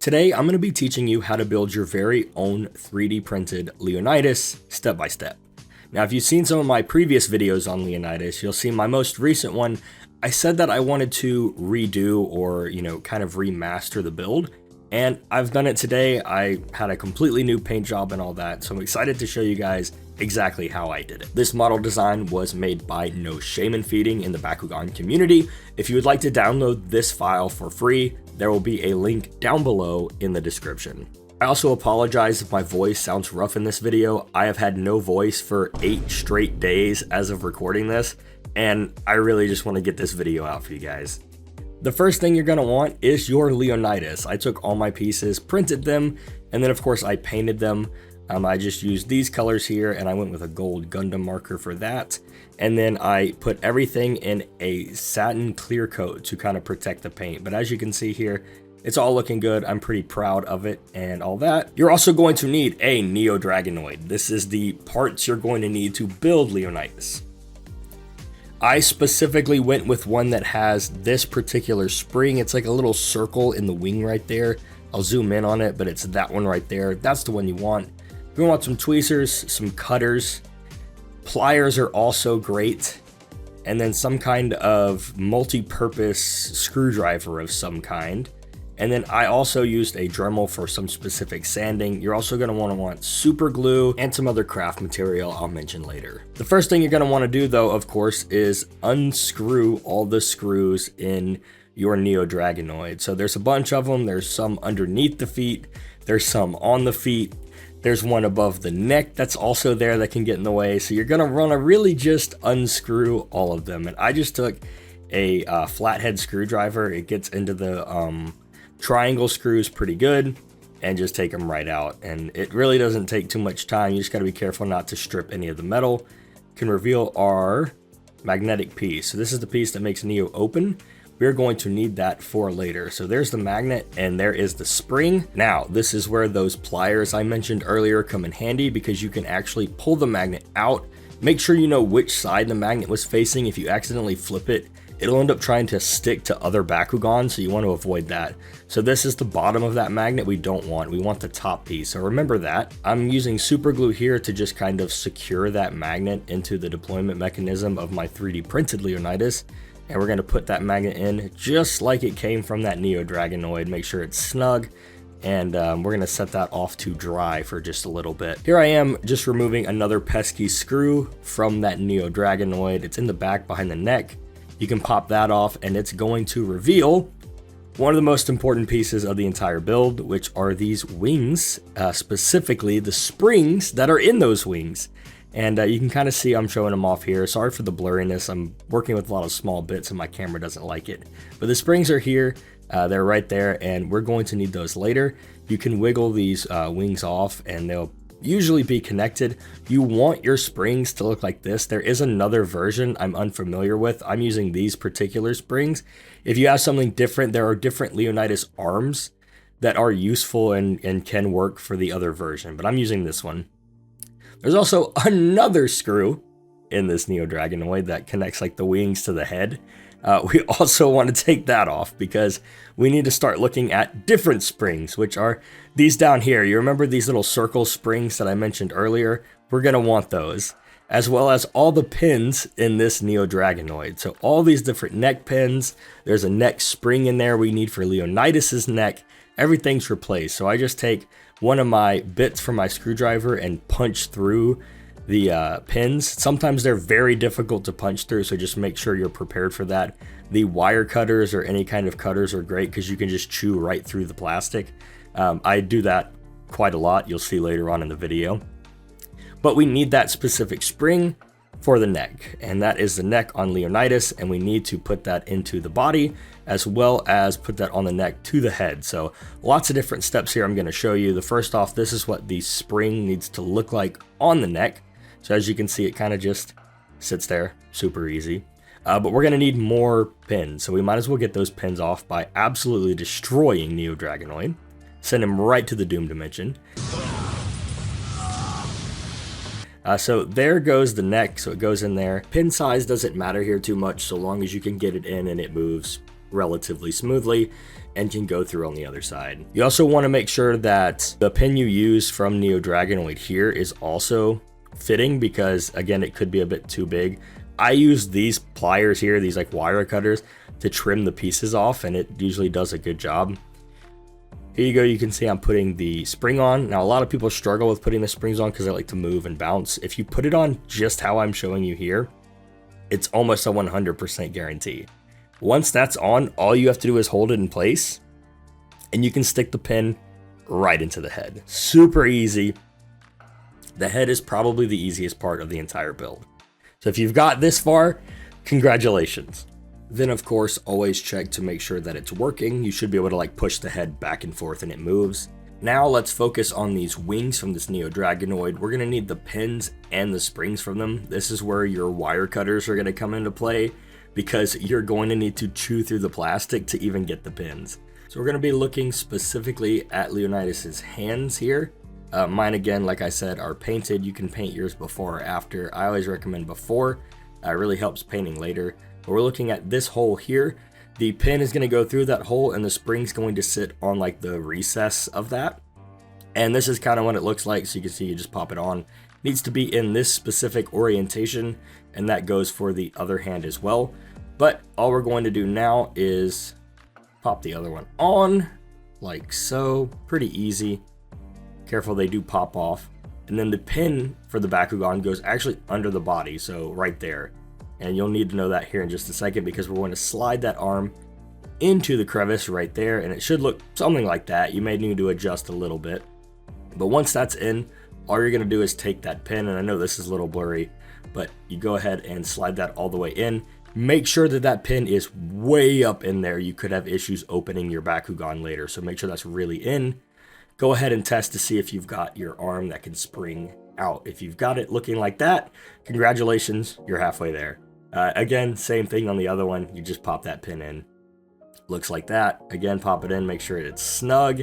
Today, I'm going to be teaching you how to build your very own 3D printed Leonidas step by step. Now, if you've seen some of my previous videos on Leonidas, you'll see my most recent one. I said that I wanted to redo or, kind of remaster the build, and I've done it today. I had a completely new paint job and all that, so I'm excited to show you guys exactly how I did it. This model design was made by No Shaman Feeding in the Bakugan community. If you would like to download this file for free, there will be a link down below in the description. I also apologize if my voice sounds rough in this video. I have had no voice for 8 straight days as of recording this, and I really just want to get this video out for you guys. The first thing you're going to want is your Leonidas. I took all my pieces, printed them, and then of course I painted them. I just used these colors here, and I went with a gold Gundam marker for that. And then I put everything in a satin clear coat to kind of protect the paint. But as you can see here, it's all looking good. I'm pretty proud of it and all that. You're also going to need a Neo Dragonoid. This is the parts you're going to need to build Leonidas. I specifically went with one that has this particular spring. It's like a little circle in the wing right there. I'll zoom in on it, but it's that one right there. That's the one you want. We want some tweezers, some cutters, pliers are also great, and then some kind of multi-purpose screwdriver of some kind. And then I also used a Dremel for some specific sanding. You're also going to want super glue and some other craft material I'll mention later. The first thing you're going to want to do though, of course, is unscrew all the screws in your Neo Dragonoid. So there's a bunch of them. There's some underneath the feet. There's some on the feet. There's one above the neck that's also there that can get in the way. So you're going to want to really just unscrew all of them. And I just took a flathead screwdriver. It gets into the triangle screws pretty good, and just take them right out. And it really doesn't take too much time. You just got to be careful not to strip any of the metal. You can reveal our magnetic piece. So this is the piece that makes Neo open. We're going to need that for later. So there's the magnet and there is the spring. Now, this is where those pliers I mentioned earlier come in handy, because you can actually pull the magnet out. Make sure you know which side the magnet was facing. If you accidentally flip it, it'll end up trying to stick to other Bakugan, so you want to avoid that. So this is the bottom of that magnet we don't want. We want the top piece, so remember that. I'm using super glue here to just kind of secure that magnet into the deployment mechanism of my 3D printed Leonidas. And we're going to put that magnet in just like it came from that Neo Dragonoid. Make sure it's snug. And we're going to set that off to dry for just a little bit. Here I am just removing another pesky screw from that Neo Dragonoid. It's in the back behind the neck. You can pop that off and it's going to reveal one of the most important pieces of the entire build, which are these wings, specifically the springs that are in those wings. And you can kind of see I'm showing them off here. Sorry for the blurriness. I'm working with a lot of small bits and my camera doesn't like it. But the springs are here. They're right there, and we're going to need those later. You can wiggle these wings off and they'll usually be connected. You want your springs to look like this. There is another version I'm unfamiliar with. I'm using these particular springs. If you have something different, there are different Leonidas arms that are useful and can work for the other version, but I'm using this one. There's also another screw in this Neo Dragonoid that connects like the wings to the head. We also want to take that off because we need to start looking at different springs, which are these down here. You remember these little circle springs that I mentioned earlier? We're going to want those, as well as all the pins in this Neo Dragonoid. So all these different neck pins. There's a neck spring in there we need for Leonidas's neck. Everything's replaced. So I just take one of my bits from my screwdriver and punch through the pins. Sometimes they're very difficult to punch through, so just make sure you're prepared for that. The wire cutters or any kind of cutters are great because you can just chew right through the plastic. I do that quite a lot. You'll see later on in the video. But we need that specific spring for the neck, and that is the neck on Leonidas, and we need to put that into the body as well as put that on the neck to the head. So lots of different steps here I'm going to show you. The first off, this is what the spring needs to look like on the neck. So as you can see, it kind of just sits there, super easy. But we're going to need more pins, so we might as well get those pins off by absolutely destroying Neo Dragonoid. Send him right to the Doom Dimension. So there goes the neck, so it goes in there. Pin size doesn't matter here too much, so long as you can get it in and it moves relatively smoothly and can go through on the other side. You also want to make sure that the pin you use from Neo Dragonoid here is also fitting, because again, it could be a bit too big. I use these pliers here, these like wire cutters, to trim the pieces off, and it usually does a good job. Here you go, you can see I'm putting the spring on. Now a lot of people struggle with putting the springs on because they like to move and bounce. If you put it on just how I'm showing you here, it's almost a 100% guarantee. Once that's on, all you have to do is hold it in place, and you can stick the pin right into the head. Super easy. The head is probably the easiest part of the entire build. So if you've got this far, congratulations. Then of course, always check to make sure that it's working. You should be able to like push the head back and forth and it moves. Now let's focus on these wings from this Neo Dragonoid. We're gonna need the pins and the springs from them. This is where your wire cutters are gonna come into play, because you're going to need to chew through the plastic to even get the pins. So we're gonna be looking specifically at Leonidas's hands here. Mine, again, like I said, are painted. You can paint yours before or after. I always recommend before. It really helps painting later. But we're looking at this hole here. The pin is going to go through that hole, and the spring's going to sit on like the recess of that. And this is kind of what it looks like. So you can see you just pop it on. It needs to be in this specific orientation, and that goes for the other hand as well. But all we're going to do now is pop the other one on like so. Pretty easy. Careful, they do pop off. And then the pin for the bakugan goes actually under the body, so right there. And you'll need to know that here in just a second, because we're going to slide that arm into the crevice right there, and it should look something like that. You may need to adjust a little bit. But once that's in, all you're going to do is take that pin, and I know this is a little blurry, but you go ahead and slide that all the way in. Make sure that that pin is way up in there. You could have issues opening your bakugan later, so make sure that's really in. Go ahead and test to see if you've got your arm that can spring out. If you've got it looking like that, congratulations, you're halfway there. Again, same thing on the other one. You just pop that pin in. Looks like that. Again, pop it in, make sure it's snug.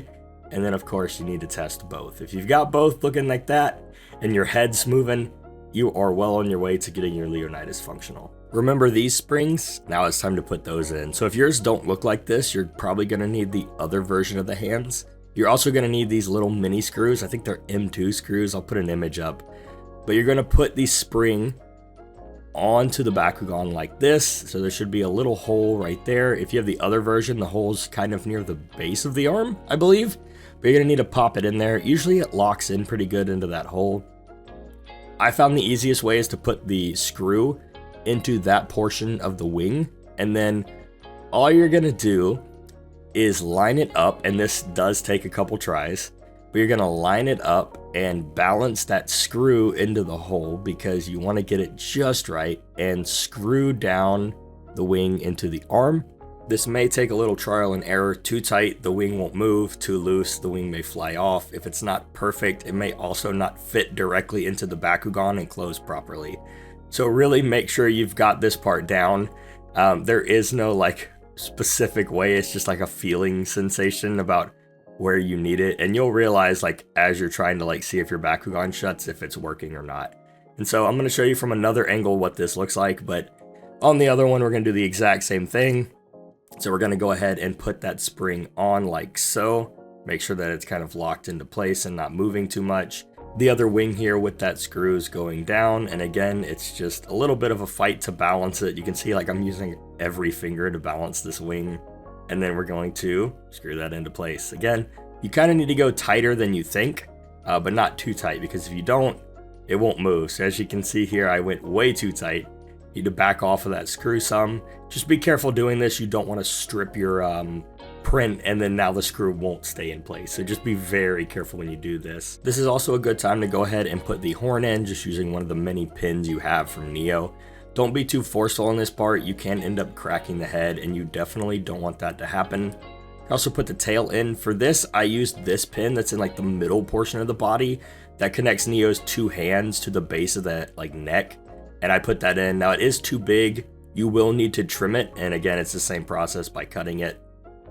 And then of course you need to test both. If you've got both looking like that and your head's moving, you are well on your way to getting your Leonidas functional. Remember these springs? Now it's time to put those in. So if yours don't look like this, you're probably gonna need the other version of the hands. You're also going to need these little mini screws. I think they're M2 screws. I'll put an image up. But you're going to put the spring onto the bakugan like this. So there should be a little hole right there. If you have the other version, the hole's kind of near the base of the arm, I believe. But you're going to need to pop it in there. Usually it locks in pretty good into that hole. I found the easiest way is to put the screw into that portion of the wing. And then all you're going to do is line it up, and this does take a couple tries, but you're gonna line it up and balance that screw into the hole, because you want to get it just right, and screw down the wing into the arm. This may take a little trial and error. Too tight, the wing won't move. Too loose, the wing may fly off. If it's not perfect, it may also not fit directly into the bakugan and close properly. So really make sure you've got this part down. There is no like specific way. It's just like a feeling sensation about where you need it, and you'll realize like as you're trying to like see if your bakugan shuts, if it's working or not. And so I'm going to show you from another angle what this looks like, but on the other one we're going to do the exact same thing. So we're going to go ahead and put that spring on like so. Make sure that it's kind of locked into place and not moving too much. The other wing here with that screw is going down, and again, it's just a little bit of a fight to balance it. You can see like I'm using every finger to balance this wing, and then we're going to screw that into place. Again, you kind of need to go tighter than you think, but not too tight, because if you don't, it won't move. So as you can see here, I went way too tight. You need to back off of that screw some. Just be careful doing this. You don't want to strip your print, and then now the screw won't stay in place. So just be very careful when you do this. This is also a good time to go ahead and put the horn in, just using one of the many pins you have from Neo. Don't be too forceful on this part. You can end up cracking the head, and you definitely don't want that to happen. I also put the tail in. For this, I used this pin that's in like the middle portion of the body that connects Neo's two hands to the base of the like neck, and I put that in. Now it is too big. You will need to trim it, and again, it's the same process by cutting it.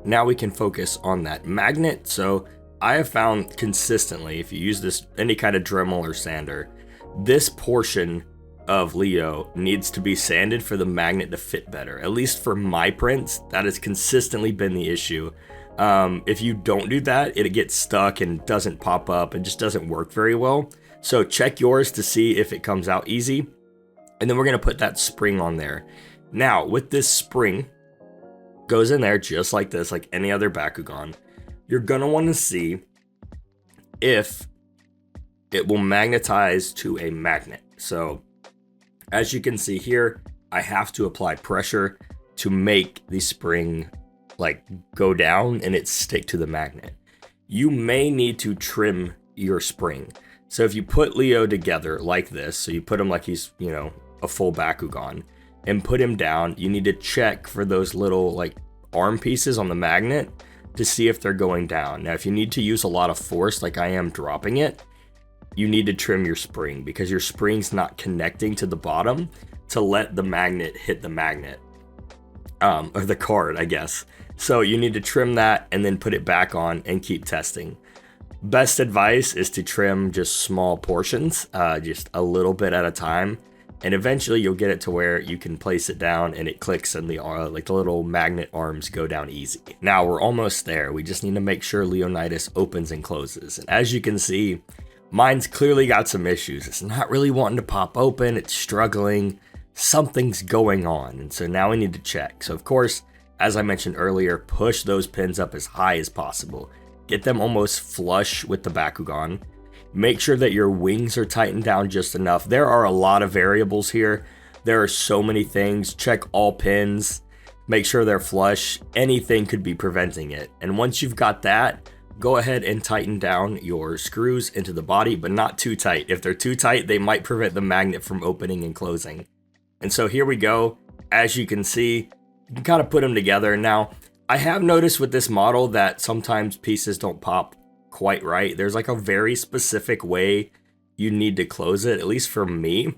Now we can focus on that magnet. So I have found consistently, if you use this any kind of Dremel or sander, this portion of Leo needs to be sanded for the magnet to fit better. At least for my prints, that has consistently been the issue. If you don't do that, it gets stuck and doesn't pop up and just doesn't work very well. So check yours to see if it comes out easy. And then we're going to put that spring on there. Now, with this spring, goes in there just like this, like any other bakugan. You're going to want to see if it will magnetize to a magnet. So as you can see here, I have to apply pressure to make the spring like go down and it stick to the magnet. You may need to trim your spring. So if you put Leo together like this, so you put him like he's, you know, a full bakugan, and put him down, you need to check for those little like arm pieces on the magnet to see if they're going down. Now, if you need to use a lot of force, like I am dropping it, you need to trim your spring because your spring's not connecting to the bottom to let the magnet hit the magnet, or the card, I guess. So you need to trim that and then put it back on and keep testing. Best advice is to trim just small portions, just a little bit at a time. And eventually you'll get it to where you can place it down and it clicks and the like the little magnet arms go down easy. Now we're almost there. We just need to make sure Leonidas opens and closes. And as you can see, mine's clearly got some issues. It's not really wanting to pop open. It's struggling. Something's going on. And so now we need to check. So of course, as I mentioned earlier, push those pins up as high as possible. Get them almost flush with the Bakugan. Make sure that your wings are tightened down just enough. There are a lot of variables here. There are so many things. Check all pins. Make sure they're flush. Anything could be preventing it. And once you've got that, go ahead and tighten down your screws into the body, but not too tight. If they're too tight, they might prevent the magnet from opening and closing. And so here we go. As you can see, you can kind of put them together. Now, I have noticed with this model that sometimes pieces don't pop quite right. There's like a very specific way you need to close it, at least for me,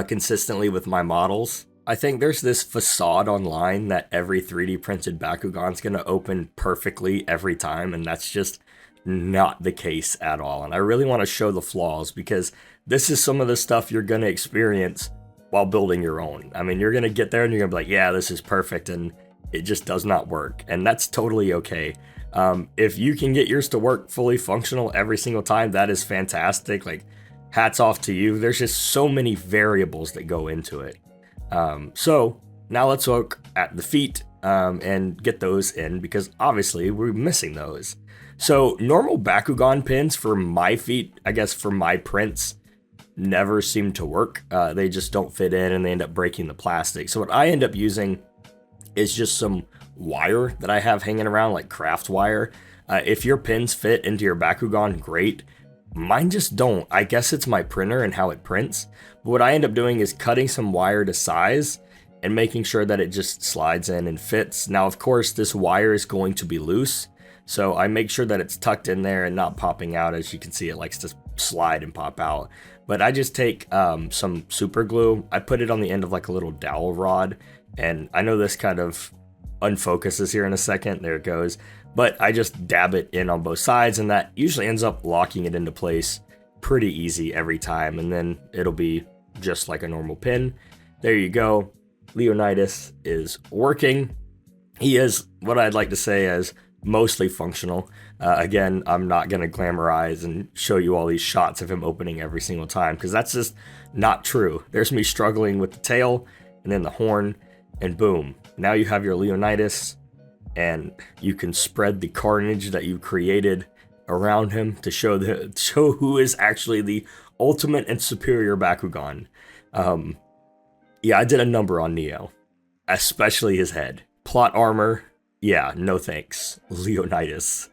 consistently with my models. I think there's this facade online that every 3D printed Bakugan's gonna open perfectly every time, and that's just not the case at all. And I really want to show the flaws because this is some of the stuff you're gonna experience while building your own. I mean, you're gonna get there and you're gonna be like, yeah, this is perfect, and it just does not work, and that's totally okay. If you can get yours to work fully functional every single time, that is fantastic. Like, hats off to you. There's just so many variables that go into it. So now let's look at the feet and get those in, because obviously we're missing those. So normal Bakugan pins for my feet, I guess for my prints, never seem to work. They just don't fit in and they end up breaking the plastic. So what I end up using is just some wire that I have hanging around, like craft wire. If your pins fit into your Bakugan, great. Mine just don't. I guess it's my printer and how it prints. But what I end up doing is cutting some wire to size and making sure that it just slides in and fits. Now, of course, this wire is going to be loose, so I make sure that it's tucked in there and not popping out. As you can see, it likes to slide and pop out. But I just take some super glue. I put it on the end of like a little dowel rod, and I know this kind of unfocuses here in a second. There it goes. But I just dab it in on both sides, and that usually ends up locking it into place pretty easy every time, and then it'll be just like a normal pin. There you go. Leonidas is working. He is what I'd like to say as mostly functional. Again, I'm not going to glamorize and show you all these shots of him opening every single time, because that's just not true. There's me struggling with the tail and then the horn, and boom, now you have your Leonidas, and you can spread the carnage that you created around him to show who is actually the ultimate and superior Bakugan. Yeah, I did a number on Neo, especially his head. Plot armor, yeah, no thanks. Leonidas.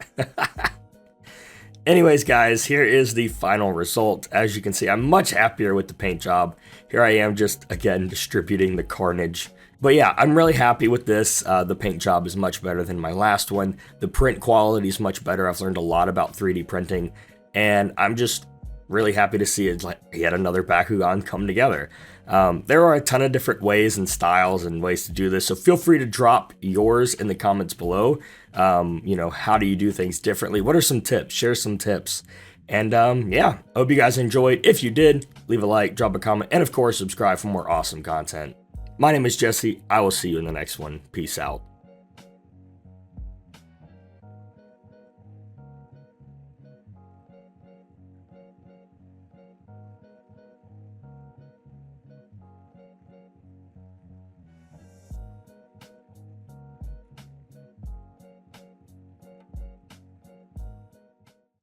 Anyways, guys, here is the final result. As you can see, I'm much happier with the paint job. Here I am just, again, distributing the carnage. But yeah, I'm really happy with this. The paint job is much better than my last one. The print quality is much better. I've learned a lot about 3D printing, and I'm just really happy to see it like yet another Bakugan come together. There are a ton of different ways and styles and ways to do this, so feel free to drop yours in the comments below. You know, how do you do things differently? What are some tips? Share some tips. And yeah, hope you guys enjoyed. If you did, leave a like, drop a comment, and of course, subscribe for more awesome content. My name is Jesse. I will see you in the next one. Peace out.